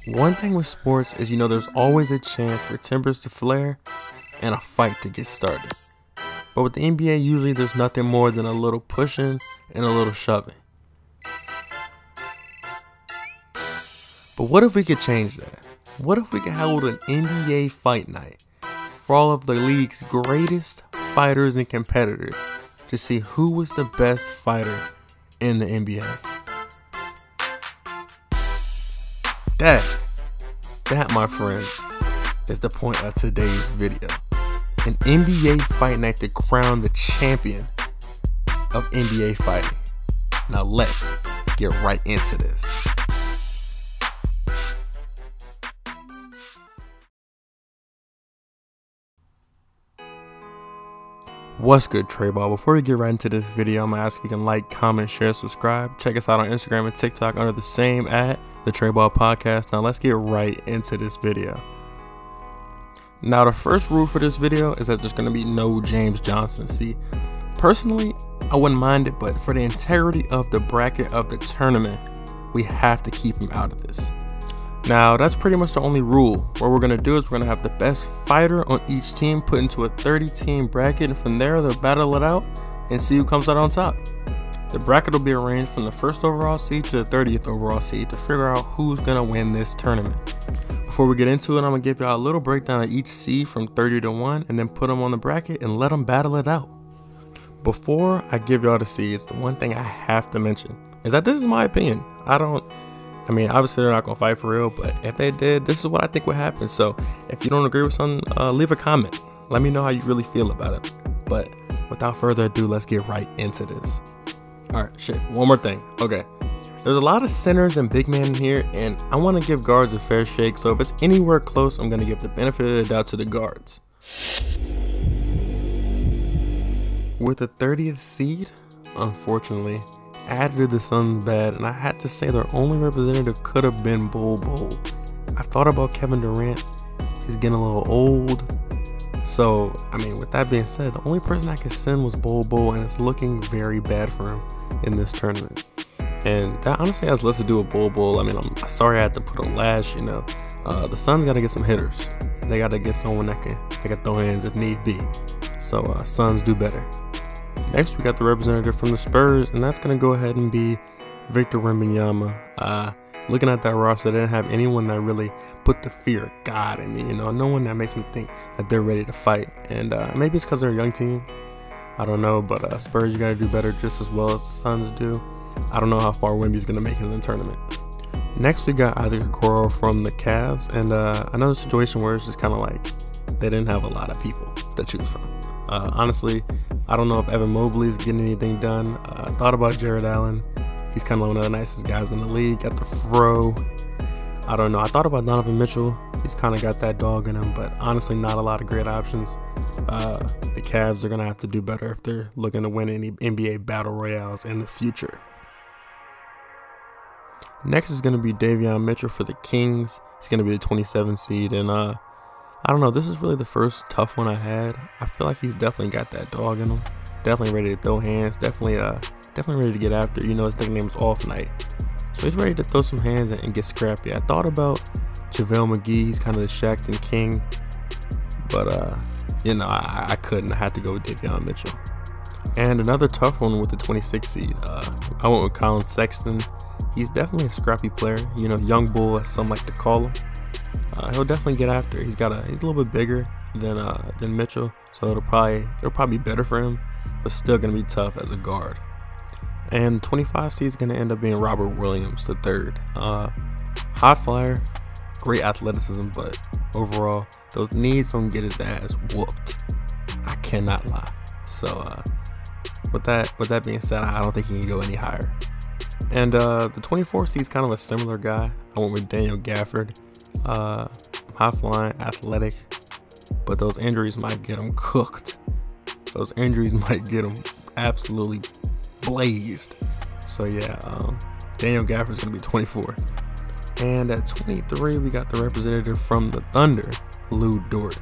One thing with sports is there's always a chance for tempers to flare and a fight to get started. But with the NBA, usually there's nothing more than a little pushing and a little shoving. But what if we could change that? What if we could hold an NBA fight night for all of the league's greatest fighters and competitors to see who was the best fighter in the NBA? That, my friends, is the point of today's video. An NBA fight night to crown the champion of NBA fighting. Now let's get right into this. What's good, Trey Ball? Before we get right into this video, I'm gonna ask if you can like, comment, share, subscribe. Check us out on Instagram and TikTok under the same @ the Trey Ball Podcast. Now let's get right into this video. Now the first rule for this video is that there's gonna be no James Johnson. See, personally, I wouldn't mind it, but for the integrity of the bracket of the tournament, we have to keep him out of this. Now that's pretty much the only rule. What we're gonna do is we're gonna have the best fighter on each team put into a 30-team bracket, and from there they'll battle it out and see who comes out on top. The bracket will be arranged from the 1st overall seed to the 30th overall seed to figure out who's gonna win this tournament. Before we get into it, I'm gonna give y'all a little breakdown of each seed from 30 to 1 and then put them on the bracket and let them battle it out. Before I give y'all the seeds, the one thing I have to mention is that this is my opinion. Obviously they're not gonna fight for real, but if they did, this is what I think would happen. So if you don't agree with something, leave a comment. Let me know how you really feel about it. But without further ado, let's get right into this. All right, one more thing. Okay, there's a lot of centers and big men in here, and I want to give guards a fair shake. So if it's anywhere close, I'm gonna give the benefit of the doubt to the guards. With the 30th seed, unfortunately, added to the Suns' bad, and I had to say their only representative could have been Bol Bol. I thought about Kevin Durant. He's getting a little old. So, with that being said, the only person I could send was Bol Bol, and it's looking very bad for him in this tournament. And that honestly has less to do with Bol Bol. I'm sorry I had to put on Lash, The Suns got to get some hitters. They got to get someone that can throw hands if need be. So, Suns do better. Next, we got the representative from the Spurs, and that's going to go ahead and be Victor Wembanyama. Looking at that roster, they didn't have anyone that really put the fear of God in me. No one that makes me think that they're ready to fight. And maybe it's because they're a young team. I don't know, but Spurs, you got to do better just as well as the Suns do. I don't know how far Wemby's going to make it in the tournament. Next, we got Isaac Okoro from the Cavs, and another situation where it's just kind of like they didn't have a lot of people to choose from. Honestly, I don't know if Evan Mobley is getting anything done. I thought about Jared Allen. He's kind of one of the nicest guys in the league at the throw. I don't know. I thought about Donovan Mitchell. He's kind of got that dog in him, but honestly, not a lot of great options. The Cavs are going to have to do better if they're looking to win any NBA Battle Royales in the future. Next is going to be Davion Mitchell for the Kings. He's going to be the 27th seed, and I don't know, this is really the first tough one I had. I feel like he's definitely got that dog in him. Definitely ready to throw hands. Definitely ready to get after. His nickname is Off Night. So he's ready to throw some hands and get scrappy. I thought about JaVale McGee. He's kind of the Shaqtin' King. But, I couldn't. I had to go with Davion Mitchell. And another tough one with the 26th seed. I went with Colin Sexton. He's definitely a scrappy player. Young bull, as some like to call him. He'll definitely get after it. He's a little bit bigger than Mitchell, so it'll probably be better for him, but still gonna be tough as a guard. And the 25 seed is gonna end up being Robert Williams III. Hot flyer, great athleticism, but overall those knees gonna get his ass whooped. I cannot lie. So with that being said, I don't think he can go any higher. And the 24 seed is kind of a similar guy. I went with Daniel Gafford. High flying, athletic, but those injuries might get him cooked. Those injuries might get him absolutely blazed. So yeah, Daniel Gafford's gonna be 24. And at 23, we got the representative from the Thunder, Lu Dort.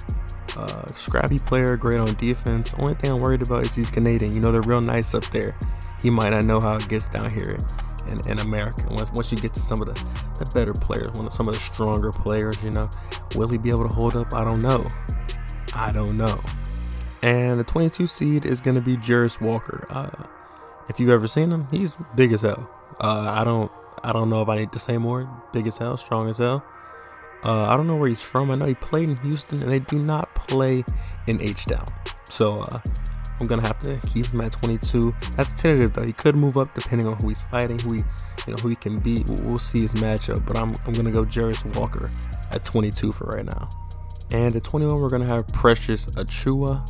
Scrappy player, great on defense. Only thing I'm worried about is he's Canadian. They're real nice up there. He might not know how it gets down here in America. Once you get to some of the better players, some of the stronger players, you know, will he be able to hold up? I don't know. And the 22 seed is going to be Jarace Walker. If you've ever seen him, he's big as hell. I don't know if I need to say more. Big as hell, strong as hell. I don't know where he's from. I know he played in Houston, and they do not play in H-Town. So I'm going to have to keep him at 22. That's tentative, though. He could move up depending on who he's fighting, who he can beat. We'll see his matchup, but I'm going to go Jarace Walker at 22 for right now. And at 21, we're going to have Precious Achiuwa.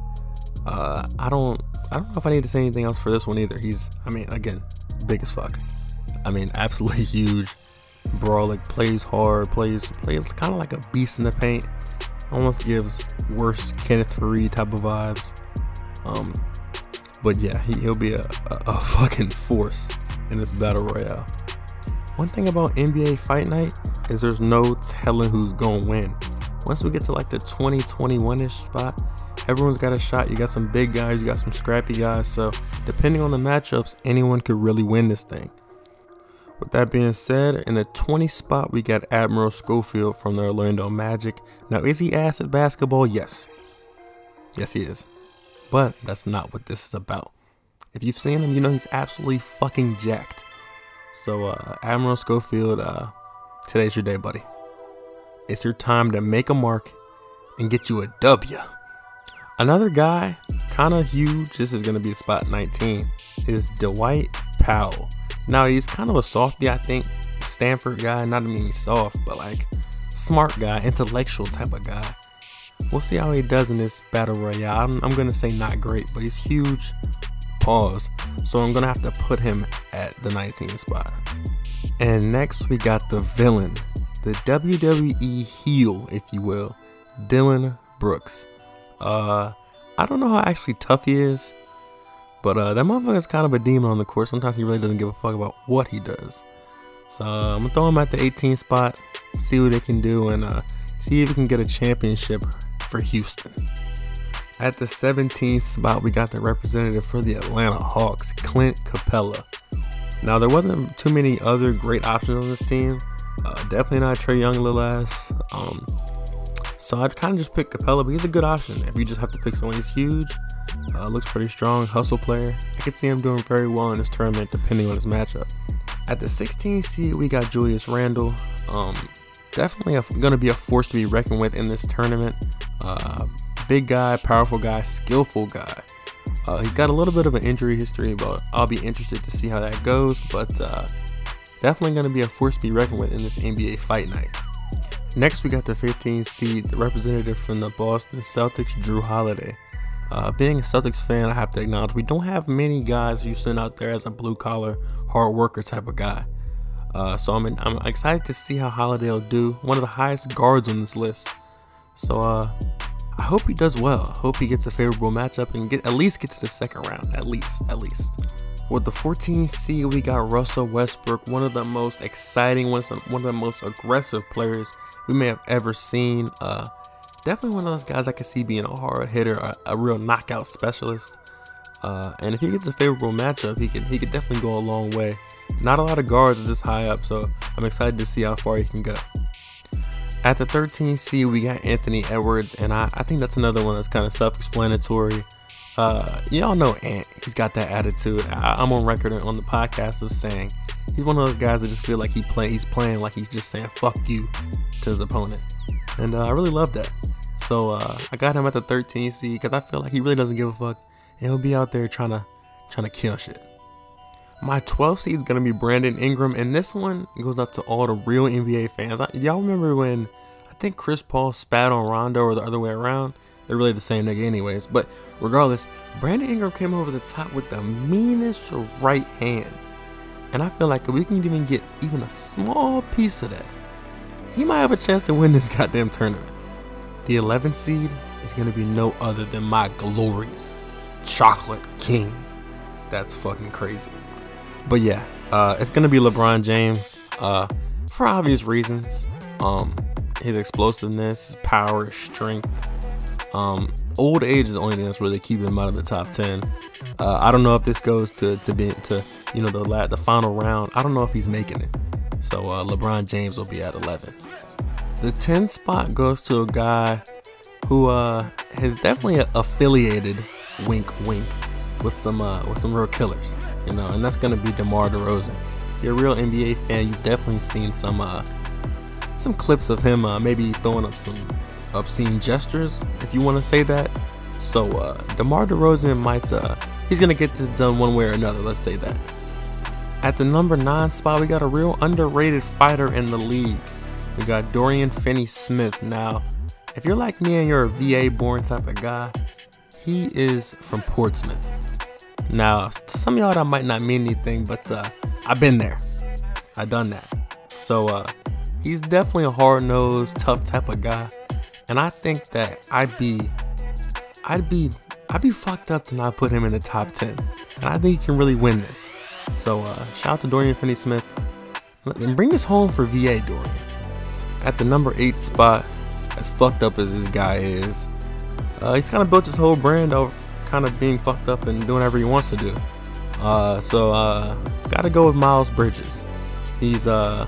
I don't know if I need to say anything else for this one either. Again, big as fuck. Absolutely huge. Brawler, plays hard, plays kind of like a beast in the paint. Almost gives worse Kenneth Faried type of vibes. But yeah, he'll be a fucking force in this battle royale. One thing about NBA Fight Night is there's no telling who's gonna win. Once we get to like the 2021-ish spot, everyone's got a shot. You got some big guys, you got some scrappy guys. So depending on the matchups, anyone could really win this thing. With that being said, in the 20 spot, we got Admiral Schofield from the Orlando Magic. Now, is he ass at basketball? Yes. Yes, he is. But that's not what this is about. If you've seen him, you know he's absolutely fucking jacked. So, Admiral Schofield, today's your day, buddy. It's your time to make a mark and get you a W. Another guy, kind of huge, this is going to be spot 19, is Dwight Powell. Now, he's kind of a softie, I think. Stanford guy, not to mean soft, but like smart guy, intellectual type of guy. We'll see how he does in this battle royale. I'm going to say not great, but he's huge. Pause. So I'm going to have to put him at the 19th spot. And next, we got the villain, the WWE heel, if you will, Dillon Brooks. I don't know how actually tough he is. But that motherfucker is kind of a demon on the court. Sometimes he really doesn't give a fuck about what he does. So I'm going to throw him at the 18th spot, see what they can do, and see if we can get a championship for Houston. At the 17th spot, we got the representative for the Atlanta Hawks, Clint Capella. Now, there wasn't too many other great options on this team. Definitely not Trae Young, little ass. So I'd kind of just pick Capella, but he's a good option. If you just have to pick someone who's huge, looks pretty strong, hustle player. I could see him doing very well in this tournament depending on his matchup. At the 16th seed, we got Julius Randle. Definitely going to be a force to be reckoned with in this tournament. Big guy, powerful guy, skillful guy. He's got a little bit of an injury history, but I'll be interested to see how that goes. But definitely going to be a force to be reckoned with in this NBA Fight Night. Next, we got the 15th seed, the representative from the Boston Celtics, Jrue Holiday. Being a Celtics fan, I have to acknowledge we don't have many guys who send out there as a blue-collar, hard worker type of guy. So I'm excited to see how Holiday will do. One of the highest guards on this list. So I hope he does well. I hope he gets a favorable matchup and at least get to the second round. At least. With the 14th seed, we got Russell Westbrook, one of the most exciting, one of the most aggressive players we may have ever seen. Definitely one of those guys I could see being a hard hitter, a real knockout specialist. And if he gets a favorable matchup, he could definitely go a long way. Not a lot of guards this high up, so I'm excited to see how far he can go. At the 13th seed, we got Anthony Edwards, and I think that's another one that's kind of self-explanatory. Y'all know Ant. He's got that attitude. I'm on record on the podcast of saying he's one of those guys that just feel like he's playing like he's just saying fuck you to his opponent. And I really love that. So I got him at the 13th seed because I feel like he really doesn't give a fuck, and he'll be out there trying to kill shit. My 12th seed is going to be Brandon Ingram, and this one goes out to all the real NBA fans. Y'all remember when I think Chris Paul spat on Rondo, or the other way around? They're really the same nigga anyways. But regardless, Brandon Ingram came over the top with the meanest right hand. And I feel like if we can even get even a small piece of that, he might have a chance to win this goddamn tournament. The 11th seed is going to be no other than my glorious Chocolate King. That's fucking crazy. But yeah, it's going to be LeBron James for obvious reasons. His explosiveness, his power, his strength. Old age is the only thing that's really keeping him out of the top 10. I don't know if this goes to you know, the final round, I don't know if he's making it. So LeBron James will be at 11. The 10 spot goes to a guy who has definitely affiliated, wink wink, with some real killers, you know, and that's gonna be DeMar DeRozan. If you're a real NBA fan, you've definitely seen some clips of him maybe throwing up some obscene gestures, if you want to say that. So DeMar DeRozan might he's gonna get this done one way or another, let's say that. At the number 9 spot, we got a real underrated fighter in the league. We got Dorian Finney-Smith. Now, if you're like me and you're a VA born type of guy, he is from Portsmouth. Now, to some of y'all that might not mean anything, but I've been there. I've done that. So he's definitely a hard-nosed, tough type of guy. And I think that I'd be fucked up to not put him in the top 10. And I think he can really win this. So shout out to Dorian Finney-Smith. And bring this home for VA, Dorian. At the number 8 spot, as fucked up as this guy is, he's kind of built his whole brand of kind of being fucked up and doing whatever he wants to do. So gotta go with Miles Bridges. He's shown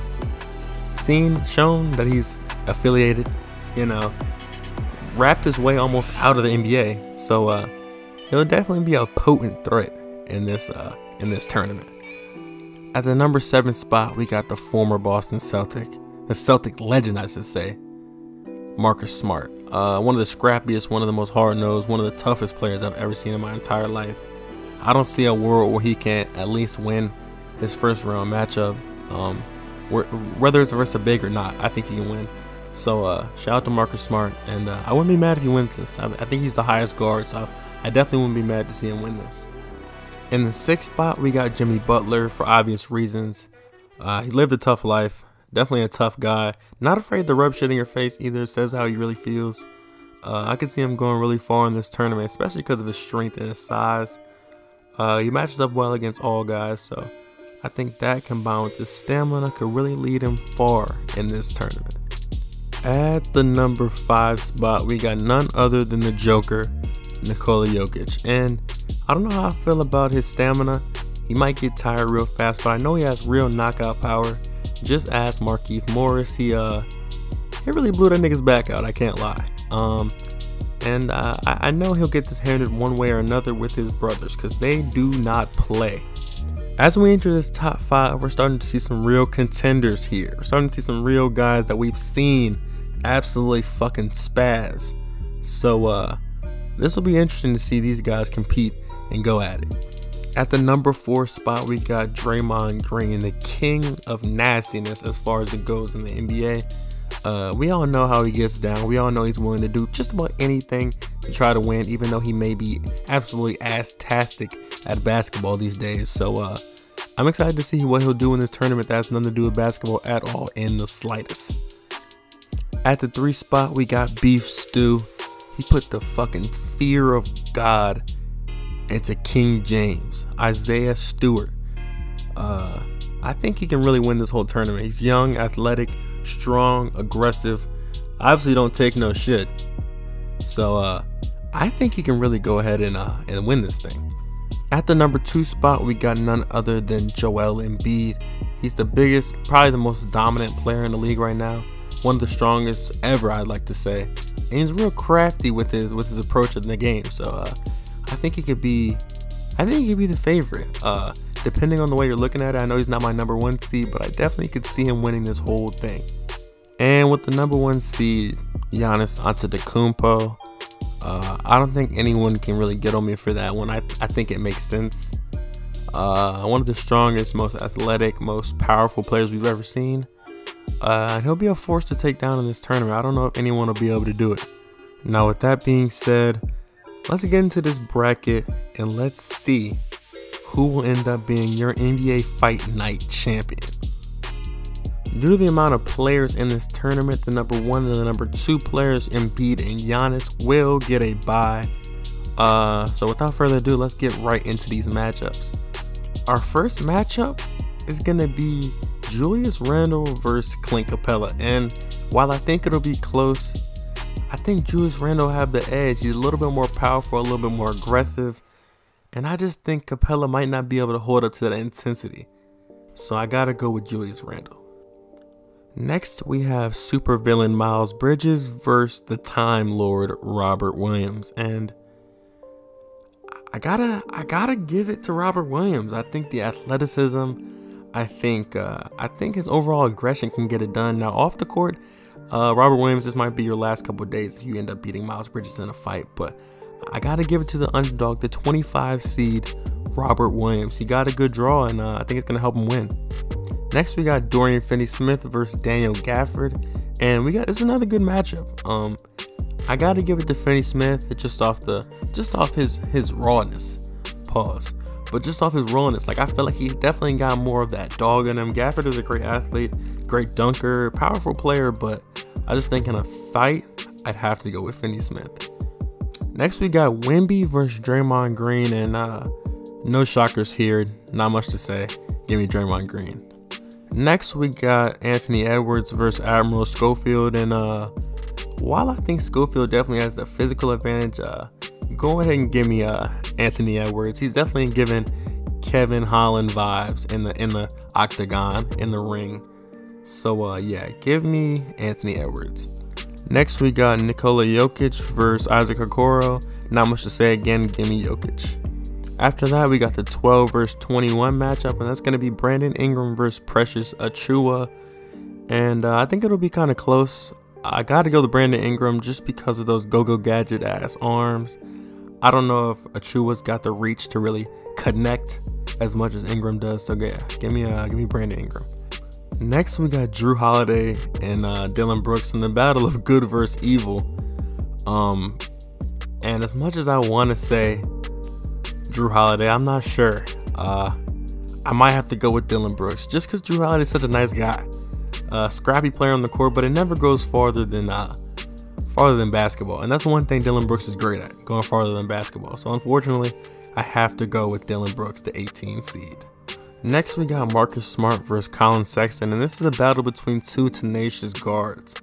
that he's affiliated, you know, wrapped his way almost out of the NBA. So he'll definitely be a potent threat in this tournament. At the number 7 spot, we got the former Boston Celtic, the Celtic legend, I should say, Marcus Smart. One of the scrappiest, one of the most hard-nosed, one of the toughest players I've ever seen in my entire life. I don't see a world where he can't at least win his first round matchup. Whether it's versus a big or not, I think he can win. So shout out to Marcus Smart, and I wouldn't be mad if he wins this. I think he's the highest guard, so I definitely wouldn't be mad to see him win this. In the 6th spot, we got Jimmy Butler for obvious reasons. He lived a tough life, definitely a tough guy. Not afraid to rub shit in your face either, says how he really feels. I could see him going really far in this tournament, especially because of his strength and his size. He matches up well against all guys, so I think that combined with his stamina could really lead him far in this tournament. At the number 5 spot, we got none other than the Joker, Nikola Jokic. And I don't know how I feel about his stamina. He might get tired real fast, but I know he has real knockout power. Just ask Markieff Morris. He really blew that nigga's back out, I can't lie. And I know he'll get this handed one way or another with his brothers, because they do not play. As we enter this top 5, we're starting to see some real contenders here. We're starting to see some real guys that we've seen absolutely fucking spaz. So this will be interesting to see these guys compete and go at it. At the number 4 spot, we got Draymond Green, the king of nastiness as far as it goes in the NBA. We all know how he gets down. We all know he's willing to do just about anything to try to win, even though he may be absolutely ass-tastic at basketball these days. So I'm excited to see what he'll do in this tournament that has nothing to do with basketball at all in the slightest. At the 3 spot, we got Beef Stew. He put the fucking fear of God into King James, Isaiah Stewart. I think he can really win this whole tournament. He's young, athletic, strong, aggressive. Obviously don't take no shit. So I think he can really go ahead and win this thing. At the number 2 spot, we got none other than Joel Embiid. He's the biggest, probably the most dominant player in the league right now. One of the strongest ever, I'd like to say. And he's real crafty with his approach in the game. So I think he could be the favorite. Depending on the way you're looking at it, I know he's not my number 1 seed, but I definitely could see him winning this whole thing. And with the number 1 seed, Giannis Antetokounmpo, I don't think anyone can really get on me for that one. I think it makes sense. One of the strongest, most athletic, most powerful players we've ever seen. And he'll be a force to take down in this tournament. I don't know if anyone will be able to do it. Now, with that being said, let's get into this bracket and let's see who will end up being your NBA Fight Night champion. Due to the amount of players in this tournament, the number 1 and the number 2 players, Embiid and Giannis, will get a bye. So without further ado, let's get right into these matchups. Our first matchup is going to be Julius Randle versus Clint Capella. And while I think it'll be close, I think Julius Randle will have the edge. He's a little bit more powerful, a little bit more aggressive. And I just think Capella might not be able to hold up to that intensity. So I gotta go with Julius Randle. Next, we have supervillain Miles Bridges versus the Time Lord Robert Williams. And I gotta give it to Robert Williams. I think the athleticism, I think his overall aggression can get it done. Now off the court, Robert Williams, this might be your last couple of days if you end up beating Miles Bridges in a fight, but I gotta give it to the underdog, the 25 seed Robert Williams. He got a good draw, and I think it's gonna help him win. Next, we got Dorian Finney-Smith versus Daniel Gafford, and it's another good matchup. I gotta give it to Finney-Smith just off his rawness. Pause. But just off his rawness, like I feel like he's definitely got more of that dog in him. Gafford is a great athlete, great dunker, powerful player, but I just think in a fight, I'd have to go with Finney-Smith. Next, we got Wemby versus Draymond Green, and no shockers here, not much to say. Give me Draymond Green. Next, we got Anthony Edwards versus Admiral Schofield, and while I think Schofield definitely has the physical advantage, go ahead and give me Anthony Edwards. He's definitely giving Kevin Holland vibes in the octagon, in the ring. So yeah, give me Anthony Edwards. Next, we got Nikola Jokic versus Isaac Okoro. Not much to say again, give me Jokic. After that, we got the 12 versus 21 matchup, and that's going to be Brandon Ingram versus Precious Achiuwa. And I think it'll be kind of close. I got to go to Brandon Ingram just because of those go-go gadget ass arms. I don't know if Achiuwa's got the reach to really connect as much as Ingram does. So yeah, give me Brandon Ingram. Next, we got Jrue Holiday and Dillon Brooks in the battle of good versus evil. And as much as I want to say Jrue Holiday, I'm not sure. I might have to go with Dillon Brooks just because Jrue Holiday is such a nice guy. Scrappy player on the court, but it never goes farther than basketball. And that's one thing Dillon Brooks is great at, going farther than basketball. So unfortunately, I have to go with Dillon Brooks, the 18 seed. Next, we got Marcus Smart versus Colin Sexton, and this is a battle between two tenacious guards.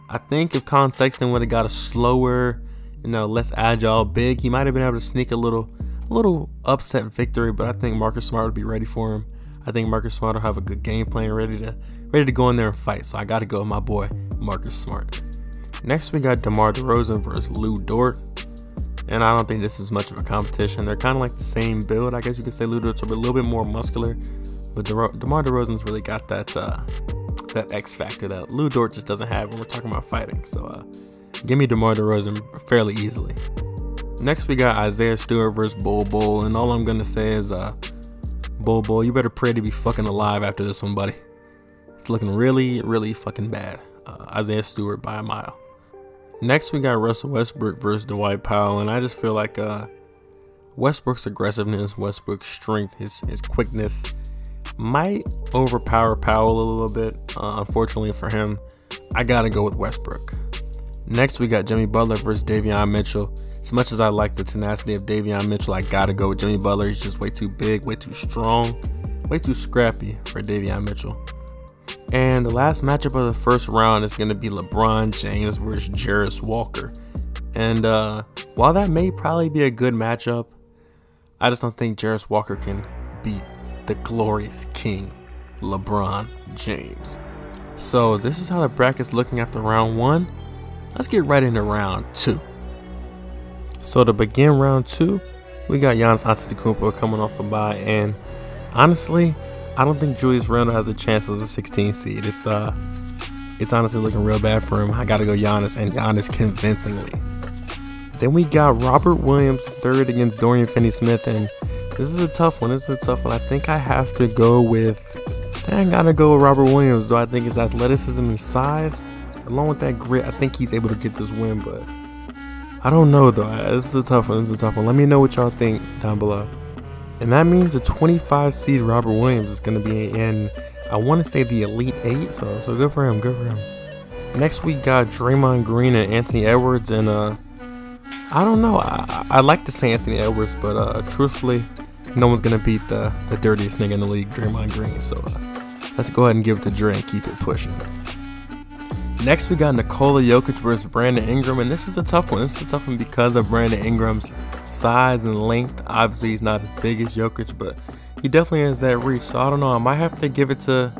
I think if Colin Sexton would have got a slower, less agile big, he might have been able to sneak a little upset victory, but I think Marcus Smart would be ready for him. I think Marcus Smart will have a good game plan, ready to go in there and fight. So I got to go with my boy Marcus Smart. Next, we got DeMar DeRozan versus Lou Dort, and I don't think this is much of a competition. They're kind of like the same build, I guess you could say. Lou Dort's a little bit more muscular, but DeMar DeRozan's really got that X factor that Lou Dort just doesn't have when we're talking about fighting. So give me DeMar DeRozan fairly easily. Next, we got Isaiah Stewart versus Bol Bol, and all I'm gonna say is Bol Bol, you better pray to be fucking alive after this one, buddy. It's looking really, really fucking bad. Isaiah Stewart by a mile. Next, we got Russell Westbrook versus Dwight Powell, and I just feel like Westbrook's aggressiveness, Westbrook's strength, his quickness might overpower Powell a little bit. Unfortunately for him, I gotta go with Westbrook. Next, we got Jimmy Butler versus Davion Mitchell. As much as I like the tenacity of Davion Mitchell, I gotta go with Jimmy Butler. He's just way too big, way too strong, way too scrappy for Davion Mitchell. And the last matchup of the first round is going to be LeBron James versus Jarris Walker. And while that may probably be a good matchup, I just don't think Jarris Walker can beat the glorious king, LeBron James. So this is how the bracket's looking after round one. Let's get right into round two. So to begin round two, we got Giannis Antetokounmpo coming off a bye, and honestly, I don't think Julius Randle has a chance as a 16 seed. It's honestly looking real bad for him. I gotta go Giannis, and Giannis convincingly. Then we got Robert Williams third against Dorian Finney-Smith, and this is a tough one. I think I have to go with. I gotta go with Robert Williams, though. I think his athleticism and size, along with that grit, I think he's able to get this win. But I don't know though. This is a tough one. Let me know what y'all think down below. And that means the 25 seed Robert Williams is going to be in, I want to say, the Elite 8. So good for him. Next, we got Draymond Green and Anthony Edwards. And I don't know. I like to say Anthony Edwards, but truthfully, no one's going to beat the dirtiest nigga in the league, Draymond Green. So let's go ahead and give it to Dre and keep it pushing. Next, we got Nikola Jokic versus Brandon Ingram. And this is a tough one. Because of Brandon Ingram's size and length. Obviously, he's not as big as Jokic, but he definitely has that reach. So I don't know. I might have to give it to.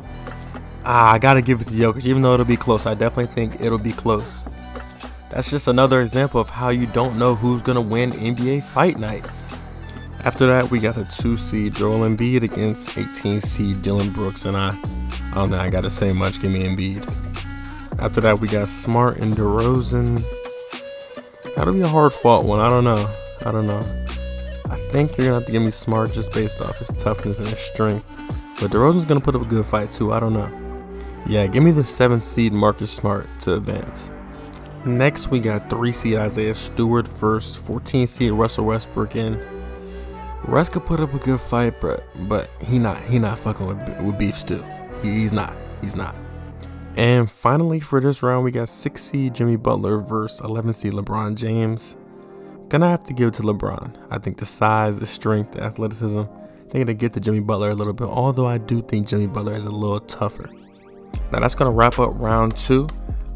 I gotta give it to Jokic, even though it'll be close. I definitely think it'll be close. That's just another example of how you don't know who's gonna win NBA Fight Night. After that, we got the 2 seed Joel Embiid against 18 seed Dillon Brooks, and I don't think I gotta say much. Give me Embiid. After that, we got Smart and DeRozan. That'll be a hard fought one. I don't know. I think you're gonna have to give me Smart just based off his toughness and his strength. But DeRozan's gonna put up a good fight too. I don't know. Yeah, give me the 7th seed Marcus Smart to advance. Next, we got 3 seed Isaiah Stewart versus 14 seed Russell Westbrook. And Russ could put up a good fight, but he not fucking with beef still. He's not. And finally, for this round, we got 6 seed Jimmy Butler versus 11 seed LeBron James. Gonna have to give it to LeBron. I think the size, the strength, the athleticism, they're gonna get to Jimmy Butler a little bit. Although I do think Jimmy Butler is a little tougher. Now that's gonna wrap up round 2.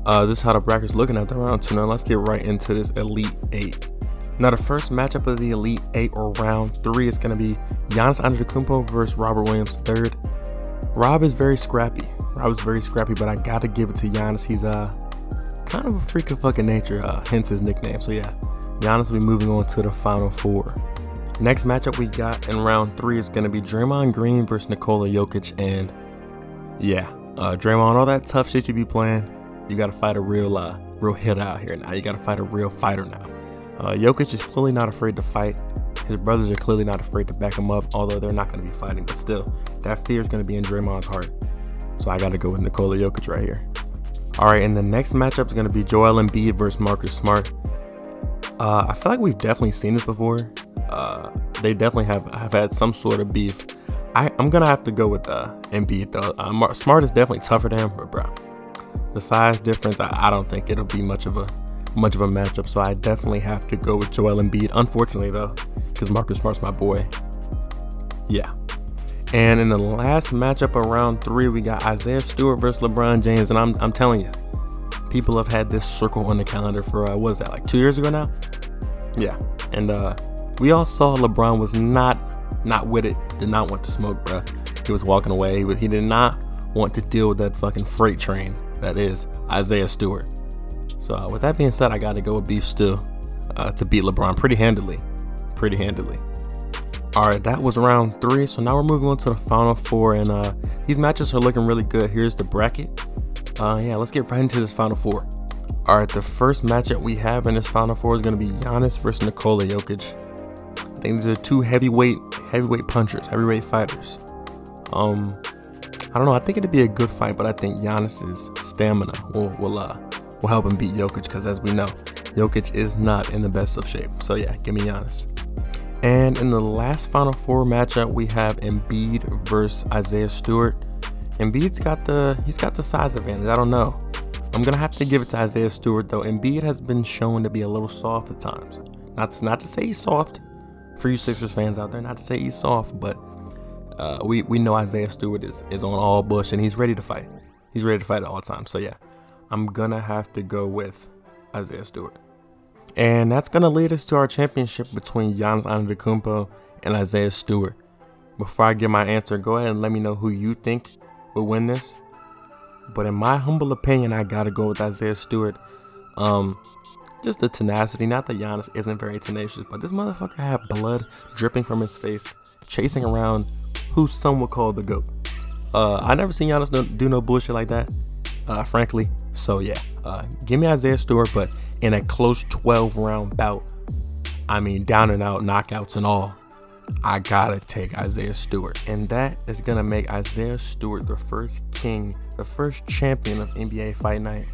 This is how the bracket's looking at the round 2. Now let's get right into this Elite 8. Now the first matchup of the Elite 8 or round 3 is gonna be Giannis Antetokounmpo versus Robert Williams III. Rob is very scrappy. But I gotta give it to Giannis. He's kind of a freak of fucking nature, hence his nickname. So yeah, Giannis will be moving on to the Final 4. Next matchup we got in round 3 is gonna be Draymond Green versus Nikola Jokic. And yeah, Draymond, all that tough shit you be playing, you gotta fight a real hitter out here now. You gotta fight a real fighter now. Jokic is clearly not afraid to fight. His brothers are clearly not afraid to back him up, although they're not going to be fighting. But still, that fear is going to be in Draymond's heart. So I got to go with Nikola Jokic right here. All right, and the next matchup is going to be Joel Embiid versus Marcus Smart. I feel like we've definitely seen this before. They definitely have had some sort of beef. I'm going to have to go with Embiid, though. Smart is definitely tougher than him, but bro, the size difference, I don't think it'll be much of a matchup. So I definitely have to go with Joel Embiid. Unfortunately, though, because Marcus Smart's my boy. Yeah. And in the last matchup of round 3, we got Isaiah Stewart versus LeBron James. And I'm telling you, people have had this circle on the calendar for, what is that, like 2 years ago now? Yeah. And we all saw LeBron was not with it, did not want to smoke, bro. He was walking away. He did not want to deal with that fucking freight train that is Isaiah Stewart. So with that being said, I got to go with beef still to beat LeBron pretty handily. All right, that was round 3. So now we're moving on to the Final 4, and these matches are looking really good. Here's the bracket. Yeah, let's get right into this Final 4. All right, the first matchup we have in this Final 4 is going to be Giannis versus Nikola Jokic. I think these are 2 heavyweight punchers, heavyweight fighters. I don't know. I think it'd be a good fight, but I think Giannis's stamina will help him beat Jokic, because as we know, Jokic is not in the best of shape. So yeah, give me Giannis. And in the last Final 4 matchup, we have Embiid versus Isaiah Stewart. Embiid's got the size advantage. I don't know. I'm gonna have to give it to Isaiah Stewart, though. Embiid has been shown to be a little soft at times. Not to say he's soft, for you Sixers fans out there. Not to say he's soft, but we know Isaiah Stewart is on all bush, and he's ready to fight. He's ready to fight at all times. So yeah, I'm gonna have to go with Isaiah Stewart. And that's going to lead us to our championship between Giannis Antetokounmpo and Isaiah Stewart. Before I give my answer, go ahead and let me know who you think will win this. But in my humble opinion, I got to go with Isaiah Stewart. Just the tenacity. Not that Giannis isn't very tenacious, but this motherfucker had blood dripping from his face, chasing around who some would call the GOAT. I never seen Giannis do no bullshit like that, frankly. So yeah, give me Isaiah Stewart, but in a close 12-round bout, I mean down and out knockouts and all, I gotta take Isaiah Stewart. And that is gonna make Isaiah Stewart the first king, the first champion of NBA Fight Night.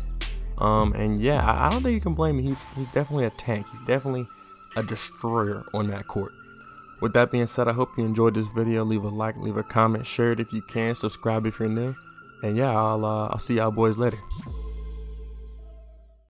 And yeah, I don't think you can blame me. He's definitely a tank. He's definitely a destroyer on that court. With that being said, I hope you enjoyed this video. Leave a like, leave a comment, share it if you can, subscribe if you're new. And yeah, I'll see y'all boys later.